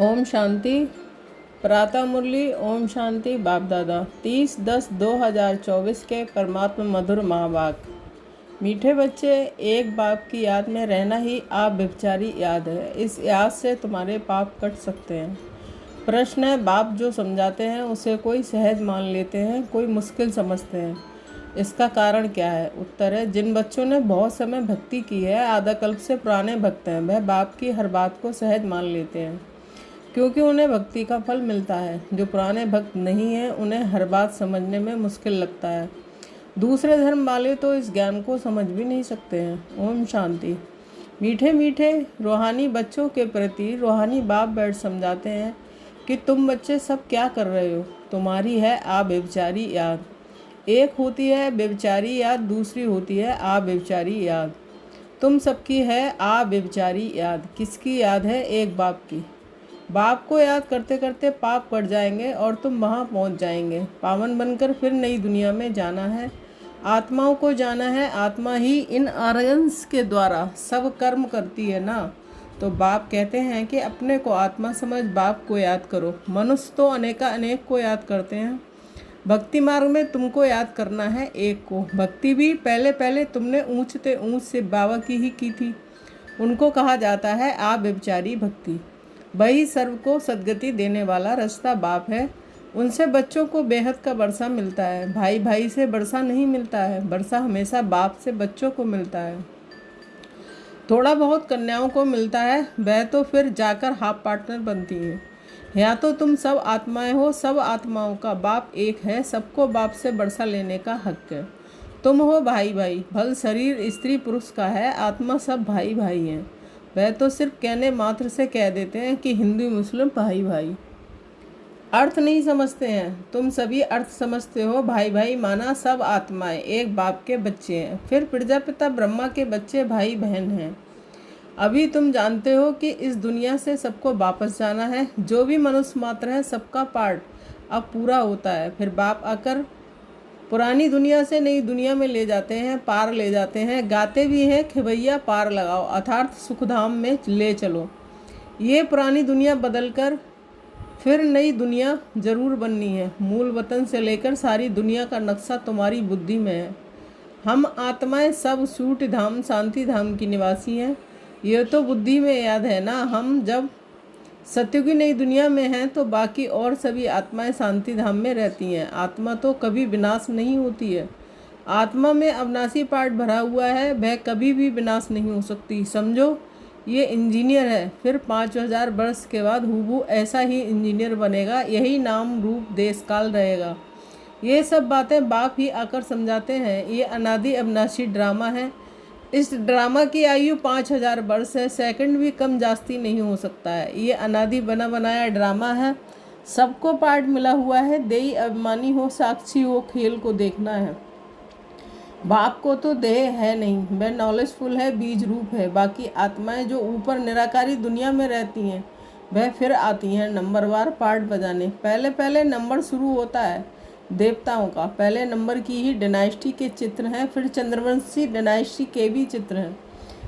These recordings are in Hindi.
ओम शांति। प्रातः मुरली। ओम शांति। बाप दादा 30/10/2024 के परमात्मा मधुर महावाक्य। मीठे बच्चे, एक बाप की याद में रहना ही आप व्यभिचारी याद है। इस याद से तुम्हारे पाप कट सकते हैं। प्रश्न है, बाप जो समझाते हैं उसे कोई सहज मान लेते हैं, कोई मुश्किल समझते हैं। इसका कारण क्या है? उत्तर है, जिन बच्चों ने बहुत समय भक्ति की है, आधा कल्प से पुराने भक्त हैं, वह बाप की हर बात को सहज मान लेते हैं क्योंकि उन्हें भक्ति का फल मिलता है। जो पुराने भक्त नहीं हैं उन्हें हर बात समझने में मुश्किल लगता है। दूसरे धर्म वाले तो इस ज्ञान को समझ भी नहीं सकते हैं। ओम शांति। मीठे मीठे रूहानी बच्चों के प्रति रूहानी बाप बैठ समझाते हैं कि तुम बच्चे सब क्या कर रहे हो। तुम्हारी है व्यभिचारी याद। एक होती है व्यभिचारी याद, दूसरी होती है व्यभिचारी याद। तुम सबकी है व्यभिचारी याद। किसकी याद है? एक बाप की। बाप को याद करते करते पाप कट जाएंगे और तुम वहाँ पहुँच जाएंगे। पावन बनकर फिर नई दुनिया में जाना है। आत्माओं को जाना है। आत्मा ही इन आर्गन्स के द्वारा सब कर्म करती है ना। तो बाप कहते हैं कि अपने को आत्मा समझ बाप को याद करो। मनुष्य तो अनेक को याद करते हैं। भक्ति मार्ग में तुमको याद करना है एक को। भक्ति भी पहले तुमने ऊंच से बाबा की ही की थी। उनको कहा जाता है व्यभिचारी भक्ति। वही सर्व को सद्गति देने वाला रास्ता बाप है। उनसे बच्चों को बेहद का वर्षा मिलता है। भाई भाई से वर्षा नहीं मिलता है। वर्षा हमेशा बाप से बच्चों को मिलता है। थोड़ा बहुत कन्याओं को मिलता है, वह तो फिर जाकर हाफ पार्टनर बनती हैं। या तो तुम सब आत्माएं हो। सब आत्माओं का बाप एक है। सबको बाप से वर्षा लेने का हक है। तुम हो भाई भाई। भल शरीर स्त्री पुरुष का है, आत्मा सब भाई भाई हैं। वह तो सिर्फ कहने मात्र से कह देते हैं कि हिंदू मुस्लिम भाई भाई, अर्थ नहीं समझते हैं। तुम सभी अर्थ समझते हो। भाई भाई माना सब आत्माएं एक बाप के बच्चे हैं। फिर प्रजापिता ब्रह्मा के बच्चे भाई बहन हैं। अभी तुम जानते हो कि इस दुनिया से सबको वापस जाना है। जो भी मनुष्य मात्र है सबका पार्ट अब पूरा होता है। फिर बाप आकर पुरानी दुनिया से नई दुनिया में ले जाते हैं, पार ले जाते हैं। गाते भी हैं कि भैया पार लगाओ, अर्थात सुखधाम में ले चलो। ये पुरानी दुनिया बदलकर फिर नई दुनिया जरूर बननी है। मूल वतन से लेकर सारी दुनिया का नक्शा तुम्हारी बुद्धि में है। हम आत्माएं सब सूट धाम शांति धाम की निवासी हैं। ये तो बुद्धि में याद है ना। हम जब सत्युग की नई दुनिया में हैं तो बाकी और सभी आत्माएं शांति धाम में रहती हैं। आत्मा तो कभी विनाश नहीं होती है। आत्मा में अविनाशी पार्ट भरा हुआ है, वह कभी भी विनाश नहीं हो सकती। समझो, ये इंजीनियर है, फिर 5000 वर्ष के बाद हूबहू ऐसा ही इंजीनियर बनेगा। यही नाम रूप देश काल रहेगा। ये सब बातें बाप ही आकर समझाते हैं। ये अनादि अविनाशी ड्रामा है। इस ड्रामा की आयु 5000 वर्ष है। सेकंड भी कम जास्ती नहीं हो सकता है। ये अनादि बना बनाया ड्रामा है। सबको पार्ट मिला हुआ है। देही अभिमानी हो, साक्षी हो, खेल को देखना है। बाप को तो देह है नहीं, वह नॉलेजफुल है, बीज रूप है। बाकी आत्माएं जो ऊपर निराकारी दुनिया में रहती हैं वह फिर आती हैं नंबरवार पार्ट बजाने। पहले नंबर शुरू होता है देवताओं का। पहले नंबर की ही डायनेस्टी के चित्र हैं, फिर चंद्रवंशी डायनेस्टी के भी चित्र हैं।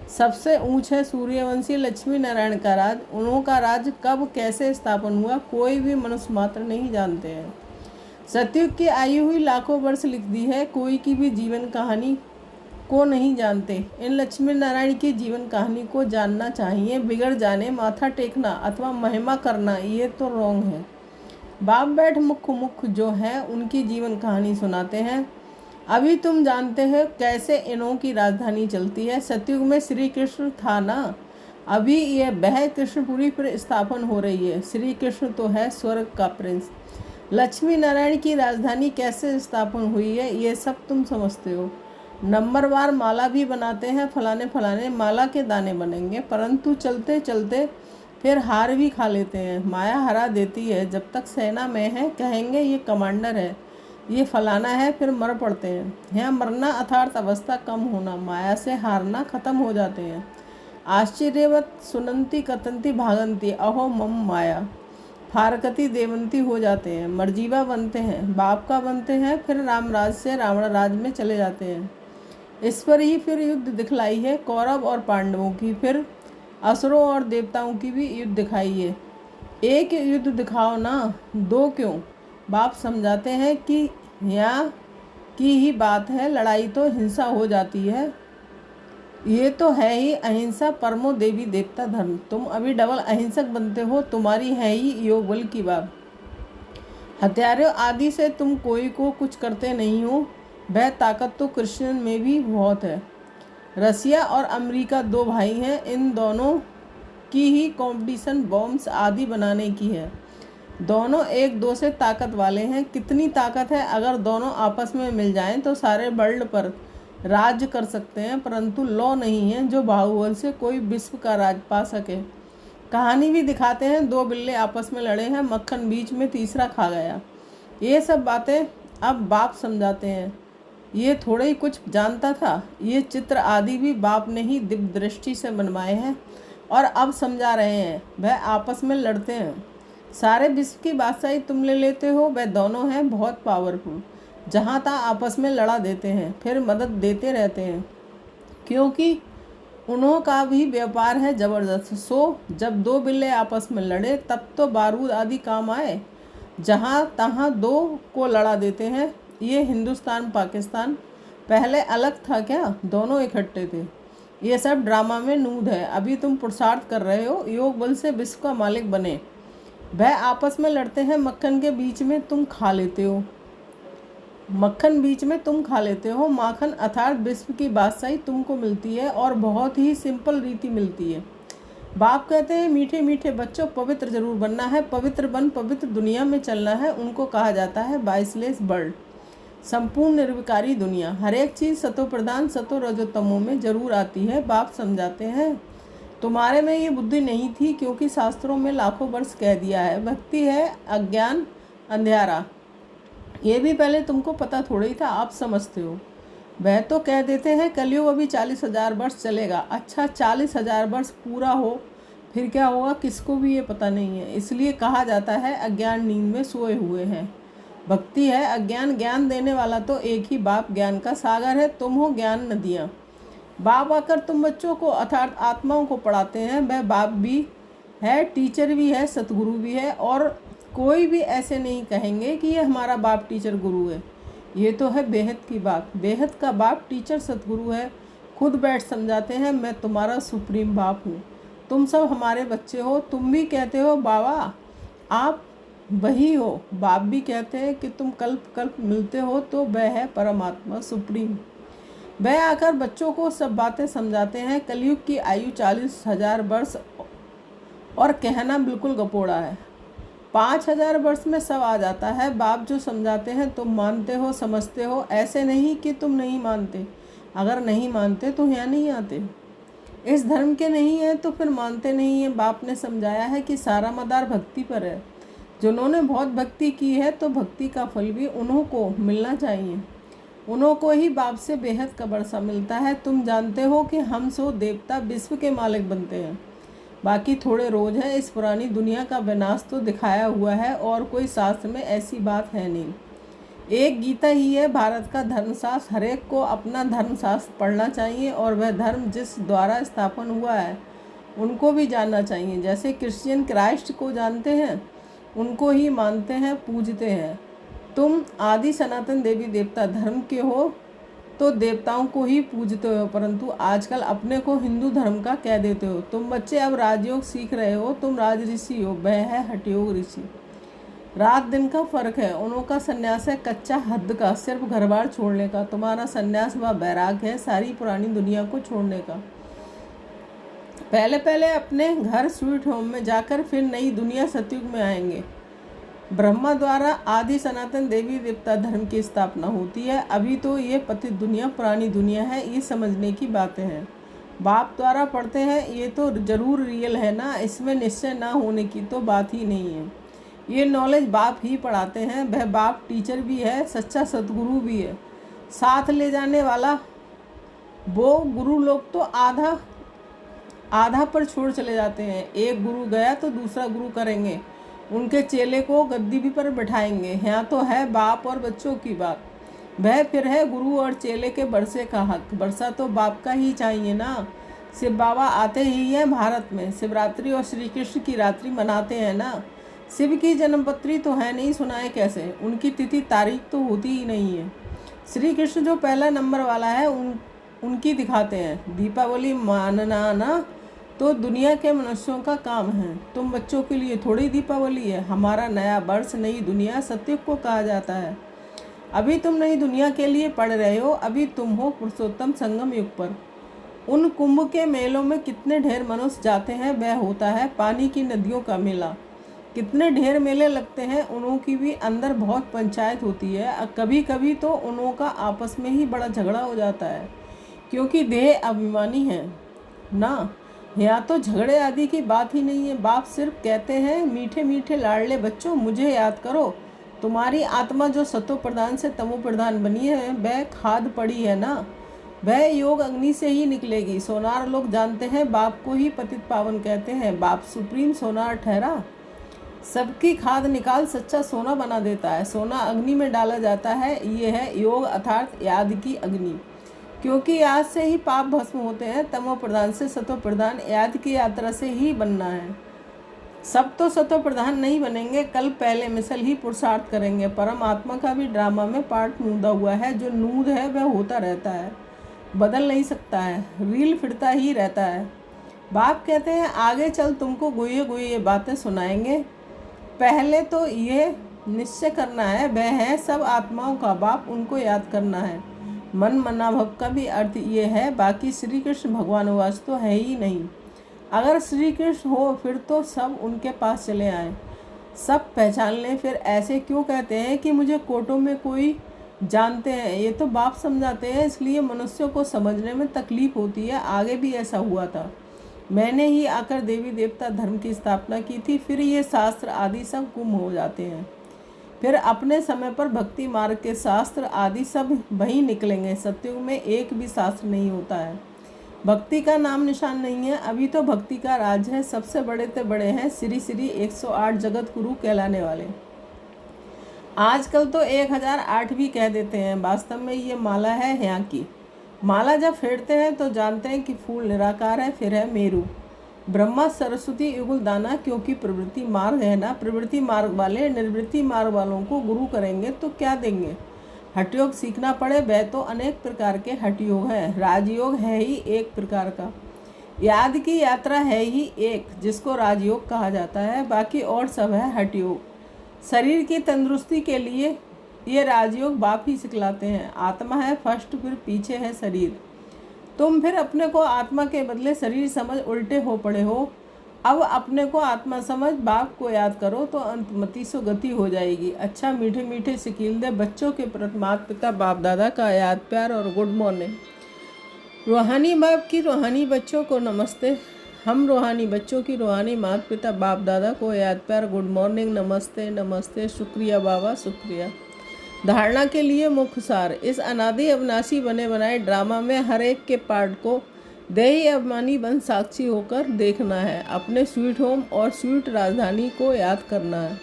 सबसे ऊंच है सूर्यवंशी लक्ष्मी नारायण का राज। उनका राज कब कैसे स्थापन हुआ कोई भी मनुष्य मात्र नहीं जानते हैं। सतयुग की आयु हुई लाखों वर्ष लिख दी है। कोई की भी जीवन कहानी को नहीं जानते। इन लक्ष्मी नारायण की जीवन कहानी को जानना चाहिए। बिगड़ जाने माथा टेकना अथवा महिमा करना ये तो रॉन्ग है। बाप बैठ मुख जो है उनकी जीवन कहानी सुनाते हैं। अभी तुम जानते हो कैसे इनों की राजधानी चलती है। सतयुग में श्री कृष्ण था ना। अभी यह वह कृष्णपुरी पर स्थापन हो रही है। श्री कृष्ण तो है स्वर्ग का प्रिंस। लक्ष्मी नारायण की राजधानी कैसे स्थापन हुई है ये सब तुम समझते हो। नंबरवार माला भी बनाते हैं। फलाने माला के दाने बनेंगे, परंतु चलते चलते फिर हार भी खा लेते हैं। माया हरा देती है। जब तक सेना में है कहेंगे ये कमांडर है, ये फलाना है, फिर मर पड़ते हैं। यहाँ मरना अर्थात अवस्था कम होना, माया से हारना खत्म हो जाते हैं। आश्चर्यवत सुनंती कतंती भागंती अहो मम माया, फारकती देवंती हो जाते हैं। मर्जीवा बनते हैं, बाप का बनते हैं, फिर रामराज से रावण राज में चले जाते हैं। इस पर ही फिर युद्ध दिखलाई है कौरव और पांडवों की, फिर असुरों और देवताओं की भी युद्ध दिखाई है। एक युद्ध दिखाओ ना, दो क्यों? बाप समझाते हैं कि यहाँ की ही बात है, लड़ाई तो हिंसा हो जाती है। ये तो है ही अहिंसा परमो देवी देवता धर्म। तुम अभी डबल अहिंसक बनते हो, तुम्हारी है ही योग बल की बात। हथियारों आदि से तुम कोई को कुछ करते नहीं हो, वह ताकत तो क्रिश्चियन में भी बहुत है। रसिया और अमेरिका दो भाई हैं, इन दोनों की ही कंपटीशन बॉम्ब्स आदि बनाने की है। दोनों एक दो से ताकत वाले हैं। कितनी ताकत है, अगर दोनों आपस में मिल जाएं तो सारे वर्ल्ड पर राज कर सकते हैं, परंतु लॉ नहीं है जो बाहुबल से कोई विश्व का राज पा सके। कहानी भी दिखाते हैं, दो बिल्ले आपस में लड़े हैं, मक्खन बीच में, तीसरा खा गया। ये सब बातें अब बाप समझाते हैं। ये थोड़े ही कुछ जानता था। ये चित्र आदि भी बाप ने ही दिव्य दृष्टि से बनवाए हैं और अब समझा रहे हैं। वह आपस में लड़ते हैं। सारे विश्व की बादशाही तुम ले लेते हो, वह दोनों हैं बहुत पावरफुल। जहाँ तहाँ आपस में लड़ा देते हैं, फिर मदद देते रहते हैं, क्योंकि उन्हों का भी व्यापार है ज़बरदस्त। सो जब दो बिल्ले आपस में लड़े तब तो बारूद आदि काम आए। जहाँ तहाँ दो को लड़ा देते हैं। ये हिंदुस्तान पाकिस्तान पहले अलग था क्या? दोनों इकट्ठे थे। ये सब ड्रामा में नूद है। अभी तुम पुरुषार्थ कर रहे हो, योग बल से विश्व का मालिक बने। वह आपस में लड़ते हैं, मक्खन के बीच में तुम खा लेते हो। मक्खन बीच में तुम खा लेते हो। माखन अर्थात विश्व की बादशाही तुमको मिलती है और बहुत ही सिंपल रीति मिलती है। बाप कहते हैं, मीठे मीठे बच्चों, पवित्र जरूर बनना है, पवित्र बन पवित्र दुनिया में चलना है। उनको कहा जाता है बाइसलेस वर्ल्ड, संपूर्ण निर्विकारी दुनिया। हर एक चीज़ सतो प्रधान सतो रजोतमो में जरूर आती है। बाप समझाते हैं, तुम्हारे में ये बुद्धि नहीं थी, क्योंकि शास्त्रों में लाखों वर्ष कह दिया है, भक्ति है अज्ञान अंधेरा। ये भी पहले तुमको पता थोड़ा ही था, आप समझते हो। वह तो कह देते हैं कलयुग अभी 40,000 वर्ष चलेगा। अच्छा, 40,000 वर्ष पूरा हो फिर क्या होगा, किसको भी ये पता नहीं है। इसलिए कहा जाता है अज्ञान नींद में सोए हुए हैं। भक्ति है अज्ञान, ज्ञान देने वाला तो एक ही बाप ज्ञान का सागर है। तुम हो ज्ञान नदियाँ। बाप आकर तुम बच्चों को अर्थात आत्माओं को पढ़ाते हैं। वह बाप भी है, टीचर भी है, सतगुरु भी है, और कोई भी ऐसे नहीं कहेंगे कि ये हमारा बाप टीचर गुरु है। ये तो है बेहद की बात। बेहद का बाप टीचर सतगुरु है। खुद बैठ समझाते हैं, मैं तुम्हारा सुप्रीम बाप हूँ, तुम सब हमारे बच्चे हो। तुम भी कहते हो बाबा आप वही हो। बाप भी कहते हैं कि तुम कल्प कल्प मिलते हो, तो वह है परमात्मा सुप्रीम। वह आकर बच्चों को सब बातें समझाते हैं। कलयुग की आयु 40,000 वर्ष और कहना बिल्कुल गपोड़ा है। 5,000 वर्ष में सब आ जाता है। बाप जो समझाते हैं तुम मानते हो, समझते हो। ऐसे नहीं कि तुम नहीं मानते। अगर नहीं मानते तो यहाँ नहीं आते। इस धर्म के नहीं है तो फिर मानते नहीं है। बाप ने समझाया है कि सारा मदार भक्ति पर है। जिन्होंने बहुत भक्ति की है तो भक्ति का फल भी उन्हों को मिलना चाहिए। उन्हों को ही बाप से बेहद का बरसा मिलता है। तुम जानते हो कि हम सो देवता विश्व के मालिक बनते हैं। बाकी थोड़े रोज है। इस पुरानी दुनिया का विनाश तो दिखाया हुआ है और कोई शास्त्र में ऐसी बात है नहीं। एक गीता ही है भारत का धर्मशास्त्र। हर एक को अपना धर्मशास्त्र पढ़ना चाहिए और वह धर्म जिस द्वारा स्थापन हुआ है उनको भी जानना चाहिए। जैसे क्रिश्चियन क्राइस्ट को जानते हैं, उनको ही मानते हैं, पूजते हैं। तुम आदि सनातन देवी देवता धर्म के हो तो देवताओं को ही पूजते हो, परंतु आजकल अपने को हिंदू धर्म का कह देते हो। तुम बच्चे अब राजयोग सीख रहे हो, तुम राज ऋषि हो, वह है हठयोग ऋषि। रात दिन का फर्क है। उनका सन्यास है कच्चा हद का, सिर्फ घर बार छोड़ने का। तुम्हारा सन्यास व बैराग है सारी पुरानी दुनिया को छोड़ने का। पहले पहले अपने घर स्वीट होम में जाकर फिर नई दुनिया सतयुग में आएंगे। ब्रह्मा द्वारा आदि सनातन देवी देवता धर्म की स्थापना होती है। अभी तो ये पतित दुनिया पुरानी दुनिया है, ये समझने की बातें हैं। बाप द्वारा पढ़ते हैं, ये तो जरूर रियल है ना, इसमें निश्चय ना होने की तो बात ही नहीं है। ये नॉलेज बाप ही पढ़ाते हैं। वह बाप टीचर भी है, सच्चा सतगुरु भी है, साथ ले जाने वाला। वो गुरु लोग तो आधा आधा पर छोड़ चले जाते हैं। एक गुरु गया तो दूसरा गुरु करेंगे, उनके चेले को गद्दी भी पर बैठाएंगे। यहाँ तो है बाप और बच्चों की बात। वह फिर है गुरु और चेले के बरसे का हक। बरसा तो बाप का ही चाहिए ना। शिव बाबा आते ही हैं भारत में, शिवरात्रि और श्री कृष्ण की रात्रि मनाते हैं ना। शिव की जन्मपत्री तो है नहीं, सुनाए कैसे, उनकी तिथि तारीख तो होती ही नहीं है। श्री कृष्ण जो पहला नंबर वाला है उनकी दिखाते हैं। दीपावली मानना ना तो दुनिया के मनुष्यों का काम है, तुम बच्चों के लिए थोड़ी दीपावली है। हमारा नया वर्ष, नई दुनिया, सत्युग को कहा जाता है। अभी तुम नई दुनिया के लिए पढ़ रहे हो, अभी तुम हो पुरुषोत्तम संगम युग पर। उन कुंभ के मेलों में कितने ढेर मनुष्य जाते हैं, वह होता है पानी की नदियों का मेला। कितने ढेर मेले लगते हैं, उनों की भी अंदर बहुत पंचायत होती है। कभी कभी तो उनों का आपस में ही बड़ा झगड़ा हो जाता है, क्योंकि देह अभिमानी है ना। यहाँ तो झगड़े आदि की बात ही नहीं है। बाप सिर्फ कहते हैं, मीठे मीठे लाडले बच्चों, मुझे याद करो। तुम्हारी आत्मा जो सतो प्रधान से तमो प्रधान बनी है, वह खाद पड़ी है ना, वह योग अग्नि से ही निकलेगी। सोनार लोग जानते हैं, बाप को ही पतित पावन कहते हैं। बाप सुप्रीम सोनार ठहरा, सबकी खाद निकाल सच्चा सोना बना देता है। सोना अग्नि में डाला जाता है, ये है योग अर्थात याद की अग्नि। क्योंकि याद से ही पाप भस्म होते हैं। तमो प्रधान से सतो प्रधान याद की यात्रा से ही बनना है। सब तो सतो प्रधान नहीं बनेंगे, कल पहले मिसल ही पुरुषार्थ करेंगे। परम आत्मा का भी ड्रामा में पार्ट नूदा हुआ है। जो नूद है वह होता रहता है, बदल नहीं सकता है, रील फिरता ही रहता है। बाप कहते हैं, आगे चल तुमको गुये गुये बातें सुनाएंगे। पहले तो ये निश्चय करना है, वह है सब आत्माओं का बाप, उनको याद करना है। मन मनाभव का भी अर्थ ये है, बाकी श्री कृष्ण भगवानवास तो है ही नहीं। अगर श्री कृष्ण हो फिर तो सब उनके पास चले आए, सब पहचान लें। फिर ऐसे क्यों कहते हैं कि मुझे कोटों में कोई जानते हैं, ये तो बाप समझाते हैं, इसलिए मनुष्यों को समझने में तकलीफ होती है। आगे भी ऐसा हुआ था, मैंने ही आकर देवी देवता धर्म की स्थापना की थी, फिर ये शास्त्र आदि सब गुम हो जाते हैं। फिर अपने समय पर भक्ति मार्ग के शास्त्र आदि सब वहीं निकलेंगे। सत्युग में एक भी शास्त्र नहीं होता है, भक्ति का नाम निशान नहीं है। अभी तो भक्ति का राज है, सबसे बड़े ते बड़े हैं श्री श्री 108 जगत गुरु कहलाने वाले। आजकल तो 1008 भी कह देते हैं, वास्तव में ये माला है यहाँ की। माला जब फेरते हैं तो जानते हैं कि फूल निराकार है, फिर है मेरू, ब्रह्मा सरस्वती युगल दाना, क्योंकि प्रवृत्ति मार्ग है ना। प्रवृत्ति मार्ग वाले निर्वृत्ति मार्ग वालों को गुरु करेंगे तो क्या देंगे। हठयोग सीखना पड़े, वह तो अनेक प्रकार के हठयोग हैं। राजयोग है ही एक प्रकार का, याद की यात्रा है ही एक, जिसको राजयोग कहा जाता है, बाकी और सब है हठयोग। शरीर की तंदुरुस्ती के लिए ये राजयोग बाप ही सिखलाते हैं। आत्मा है फर्स्ट, फिर पीछे है शरीर। तुम फिर अपने को आत्मा के बदले शरीर समझ उल्टे हो पड़े हो। अब अपने को आत्मा समझ बाप को याद करो तो अंतमति सो गति हो जाएगी। अच्छा, मीठे मीठे सिकील दे बच्चों के प्रति माता पिता बाप दादा का याद प्यार और गुड मॉर्निंग। रूहानी बाप की रूहानी बच्चों को नमस्ते। हम रूहानी बच्चों की रूहानी माता पिता बाप दादा को याद प्यार गुड मॉर्निंग, नमस्ते नमस्ते, शुक्रिया बाबा शुक्रिया। धारणा के लिए मुख्य सार, इस अनादि अविनाशी बने बनाए ड्रामा में हर एक के पार्ट को देही अभिमानी बन साक्षी होकर देखना है। अपने स्वीट होम और स्वीट राजधानी को याद करना है।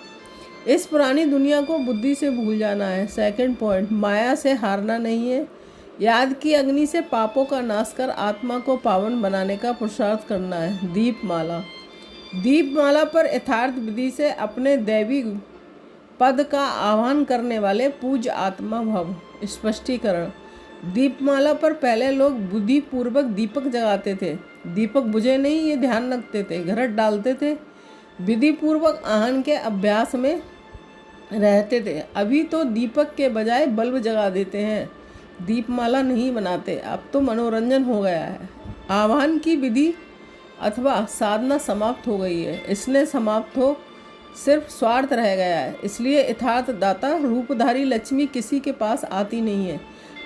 इस पुरानी दुनिया को बुद्धि से भूल जाना है। सेकंड पॉइंट, माया से हारना नहीं है। याद की अग्नि से पापों का नाश कर आत्मा को पावन बनाने का पुरुषार्थ करना है। दीपमाला, दीपमाला पर यथार्थ विधि से अपने दैवी पद का आह्वान करने वाले पूज्य आत्मा भव। स्पष्टीकरण, दीपमाला पर पहले लोग बुद्धि पूर्वक दीपक जगाते थे, दीपक बुझे नहीं ये ध्यान रखते थे, घरट डालते थे, विधि पूर्वक आहन के अभ्यास में रहते थे। अभी तो दीपक के बजाय बल्ब जगा देते हैं, दीपमाला नहीं बनाते। अब तो मनोरंजन हो गया है। आह्वान की विधि अथवा साधना समाप्त हो गई है, इसने समाप्त हो सिर्फ स्वार्थ रह गया है। इसलिए यथार्थ दाता रूपधारी लक्ष्मी किसी के पास आती नहीं है,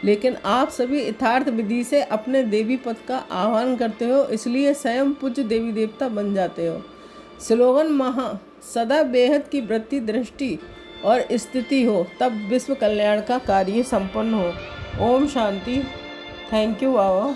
लेकिन आप सभी यथार्थ विधि से अपने देवी पद का आह्वान करते हो, इसलिए स्वयं पूज्य देवी देवता बन जाते हो। स्लोगन महा सदा बेहद की वृत्ति दृष्टि और स्थिति हो, तब विश्व कल्याण का कार्य संपन्न हो। ओम शांति। Thank you Baba.